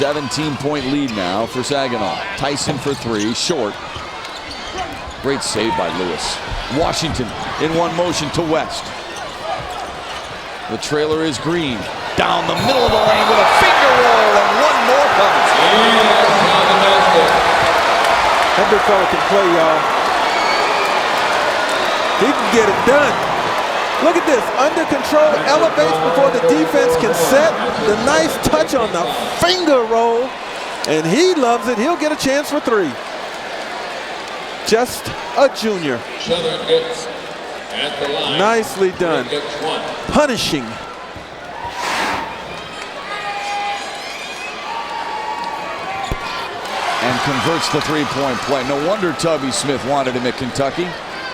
17-point lead now for Saginaw. Tyson for three, short. Great save by Lewis. Washington in one motion to West. The trailer is Green. Down the middle of the lane with a finger roll, and one more comes. That big fella can play, y'all. He can get it done. Look at this, under control, elevates before the defense can set. The nice touch on the finger roll, and he loves it. He'll get a chance for three. Just a junior. Nicely done. Punishing. And converts the three-point play. No wonder Tubby Smith wanted him at Kentucky.